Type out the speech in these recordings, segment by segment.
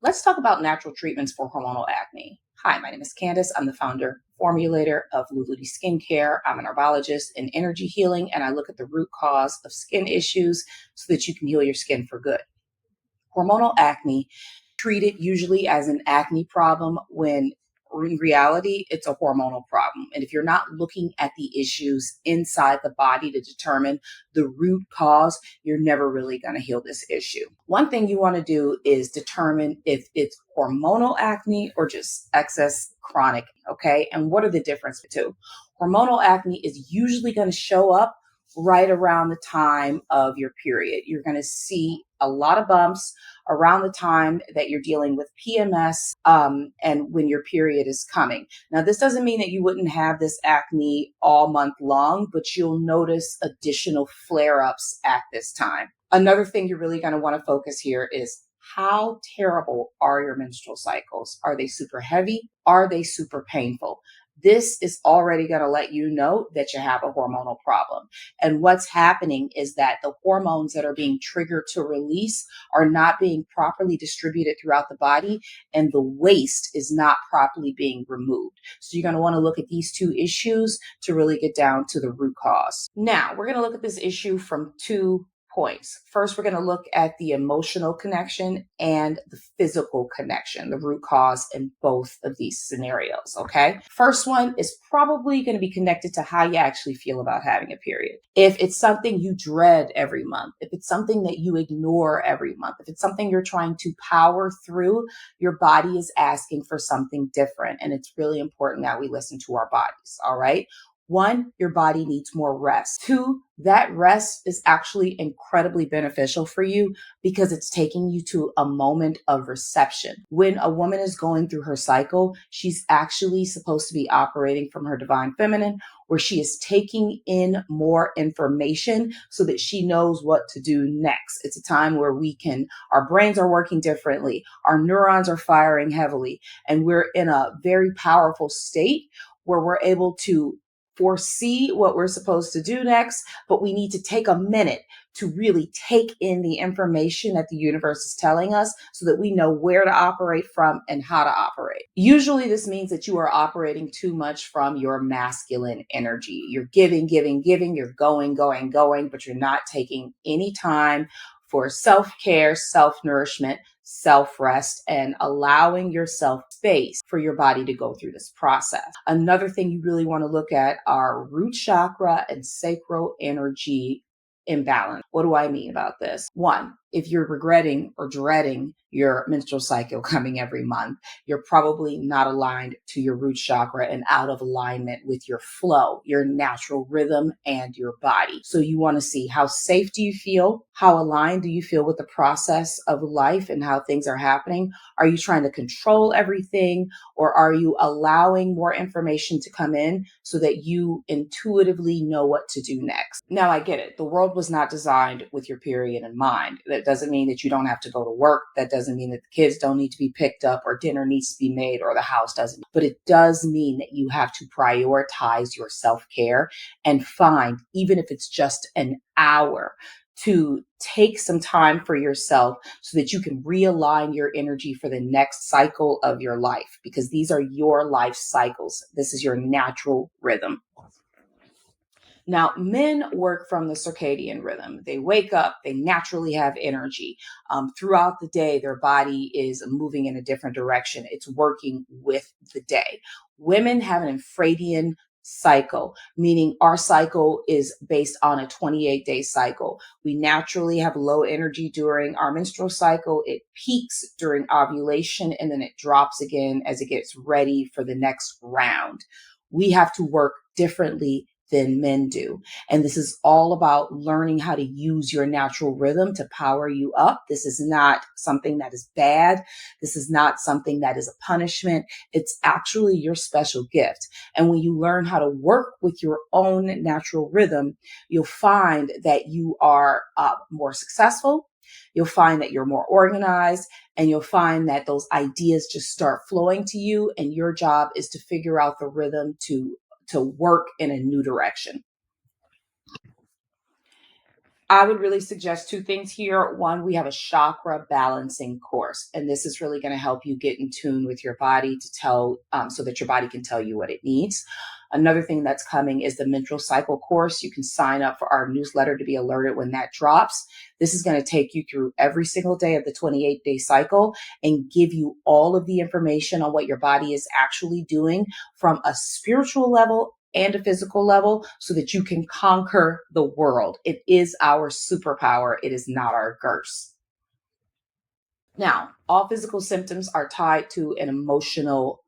Let's talk about natural treatments for hormonal acne. Hi, my name is Candace. I'm the founder, formulator of Louloudi Skincare. I'm an herbologist in energy healing, and I look at the root cause of skin issues so that you can heal your skin for good. Hormonal acne, treated usually as an acne problem when in reality, it's a hormonal problem. And if you're not looking at the issues inside the body to determine the root cause, you're never really going to heal this issue. One thing you want to do is determine if it's hormonal acne or just excess chronic, okay? And what are the differences between? Hormonal acne is usually going to show up right around the time of your period. You're going to see a lot of bumps around the time that you're dealing with PMS and when your period is coming. Now, this doesn't mean that you wouldn't have this acne all month long, but you'll notice additional flare-ups at this time. Another thing you're really going to want to focus here is how terrible are your menstrual cycles? Are they super heavy? Are they super painful? This is already going to let you know that you have a hormonal problem. And what's happening is that the hormones that are being triggered to release are not being properly distributed throughout the body, and the waste is not properly being removed. So you're going to want to look at these two issues to really get down to the root cause. Now, we're going to look at this issue from two points. First, we're going to look at the emotional connection and the physical connection, the root cause in both of these scenarios, okay? First one is probably going to be connected to how you actually feel about having a period. If it's something you dread every month, if it's something that you ignore every month, if it's something you're trying to power through, your body is asking for something different. And it's really important that we listen to our bodies, all right? One, your body needs more rest. Two, that rest is actually incredibly beneficial for you because it's taking you to a moment of reception. When a woman is going through her cycle, she's actually supposed to be operating from her divine feminine, where she is taking in more information so that she knows what to do next. It's a time where our brains are working differently, our neurons are firing heavily, and we're in a very powerful state where we're able to foresee what we're supposed to do next, but we need to take a minute to really take in the information that the universe is telling us so that we know where to operate from and how to operate. Usually this means that you are operating too much from your masculine energy. You're giving, you're going, but you're not taking any time for self-care, self-nourishment, self-rest, and allowing yourself space for your body to go through this process. Another thing you really want to look at are root chakra and sacral energy imbalance. What do I mean about this? One, if you're regretting or dreading your menstrual cycle coming every month, you're probably not aligned to your root chakra and out of alignment with your flow, your natural rhythm, and your body. So you want to see how safe do you feel? How aligned do you feel with the process of life and how things are happening? Are you trying to control everything, or are you allowing more information to come in so that you intuitively know what to do next? Now, I get it. The world was not designed with your period in mind. That doesn't mean that you don't have to go to work. That doesn't mean that the kids don't need to be picked up or dinner needs to be made or the house doesn't. But it does mean that you have to prioritize your self-care and find, even if it's just an hour, to take some time for yourself so that you can realign your energy for the next cycle of your life, because these are your life cycles. This is your natural rhythm. Now, men work from the circadian rhythm. They wake up, they naturally have energy. Throughout the day, their body is moving in a different direction. It's working with the day. Women have an infradian cycle, meaning our cycle is based on a 28-day cycle. We naturally have low energy during our menstrual cycle. It peaks during ovulation, and then it drops again as it gets ready for the next round. We have to work differently than men do. And this is all about learning how to use your natural rhythm to power you up. This is not something that is bad. This is not something that is a punishment. It's actually your special gift. And when you learn how to work with your own natural rhythm, you'll find that you are more successful. You'll find that you're more organized, and you'll find that those ideas just start flowing to you. And your job is to figure out the rhythm to work in a new direction. I would really suggest two things here. One, we have a chakra balancing course, and this is really going to help you get in tune with your body to tell, so that your body can tell you what it needs. Another thing that's coming is the menstrual cycle course. You can sign up for our newsletter to be alerted when that drops. This is going to take you through every single day of the 28-day cycle and give you all of the information on what your body is actually doing from a spiritual level and a physical level so that you can conquer the world. It is our superpower. It is not our curse. Now, all physical symptoms are tied to an emotional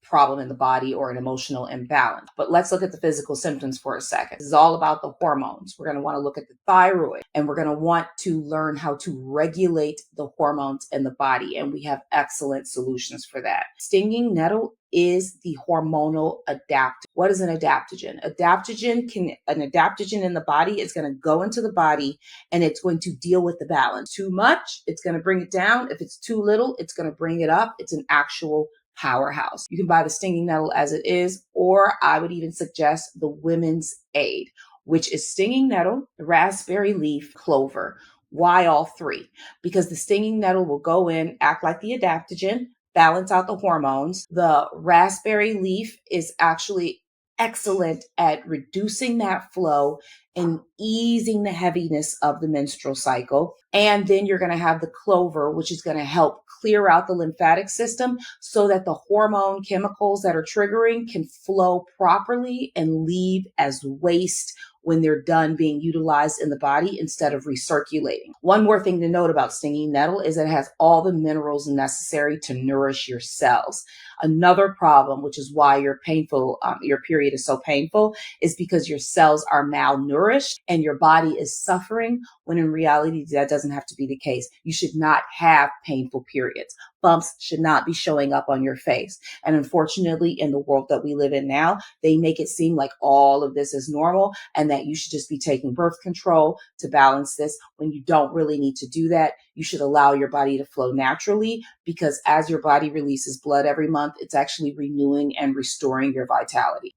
problem in the body or an emotional imbalance. But let's look at the physical symptoms for a second. This is all about the hormones. We're going to want to look at the thyroid, and we're going to want to learn how to regulate the hormones in the body. And we have excellent solutions for that. Stinging nettle is the hormonal adaptogen. What is an adaptogen? An adaptogen in the body is going to go into the body and it's going to deal with the balance. Too much, it's going to bring it down. If it's too little, it's going to bring it up. It's an actual powerhouse. You can buy the stinging nettle as it is, or I would even suggest the women's aid, which is stinging nettle, raspberry leaf, clover. Why all three? Because the stinging nettle will go in, act like the adaptogen, balance out the hormones. The raspberry leaf is actually excellent at reducing that flow and easing the heaviness of the menstrual cycle. And then you're going to have the clover, which is going to help clear out the lymphatic system so that the hormone chemicals that are triggering can flow properly and leave as waste when they're done being utilized in the body instead of recirculating. One more thing to note about stinging nettle is it has all the minerals necessary to nourish your cells. Another problem, which is why your period is so painful, is because your cells are malnourished and your body is suffering, when in reality, that doesn't have to be the case. You should not have painful periods. Bumps should not be showing up on your face. And unfortunately, in the world that we live in now, they make it seem like all of this is normal and that you should just be taking birth control to balance this, when you don't really need to do that. You should allow your body to flow naturally, because as your body releases blood every month, it's actually renewing and restoring your vitality.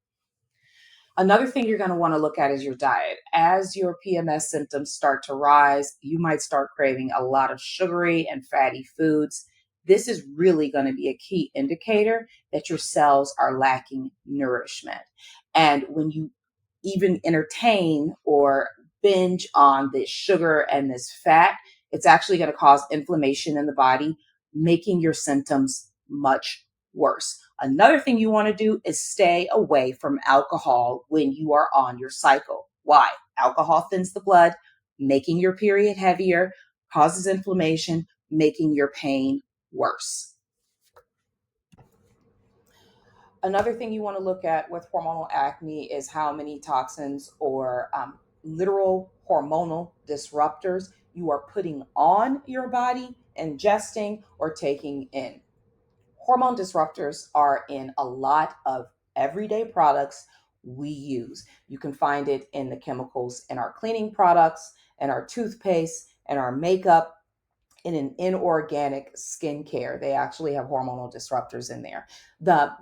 Another thing you're going to want to look at is your diet. As your PMS symptoms start to rise, you might start craving a lot of sugary and fatty foods. This is really going to be a key indicator that your cells are lacking nourishment. And when you even entertain or binge on this sugar and this fat, it's actually going to cause inflammation in the body, making your symptoms much worse. Another thing you want to do is stay away from alcohol when you are on your cycle. Why? Alcohol thins the blood, making your period heavier, causes inflammation, making your pain worse. Another thing you want to look at with hormonal acne is how many toxins or literal hormonal disruptors you are putting on your body, ingesting, or taking in. Hormone disruptors are in a lot of everyday products we use. You can find it in the chemicals in our cleaning products, and our toothpaste, and our makeup, in an inorganic skincare. They actually have hormonal disruptors in there.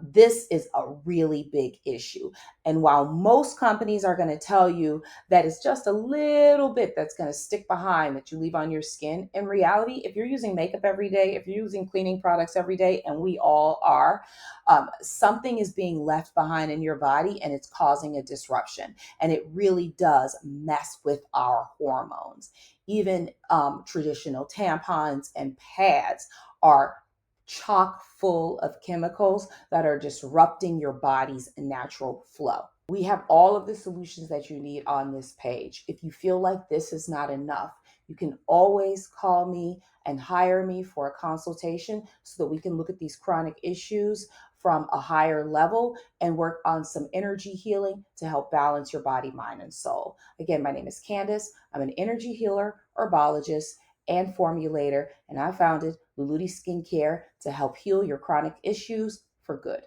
This is a really big issue. And while most companies are going to tell you that it's just a little bit that's going to stick behind that you leave on your skin, in reality, if you're using makeup every day, if you're using cleaning products every day, and we all are, something is being left behind in your body and it's causing a disruption. And it really does mess with our hormones. Even traditional tampons and pads are chock full of chemicals that are disrupting your body's natural flow. We have all of the solutions that you need on this page. If you feel like this is not enough, you can always call me and hire me for a consultation so that we can look at these chronic issues from a higher level and work on some energy healing to help balance your body, mind, and soul. Again, my name is Candace. I'm an energy healer, herbologist, and formulator, and I founded Louloudi Skincare to help heal your chronic issues for good.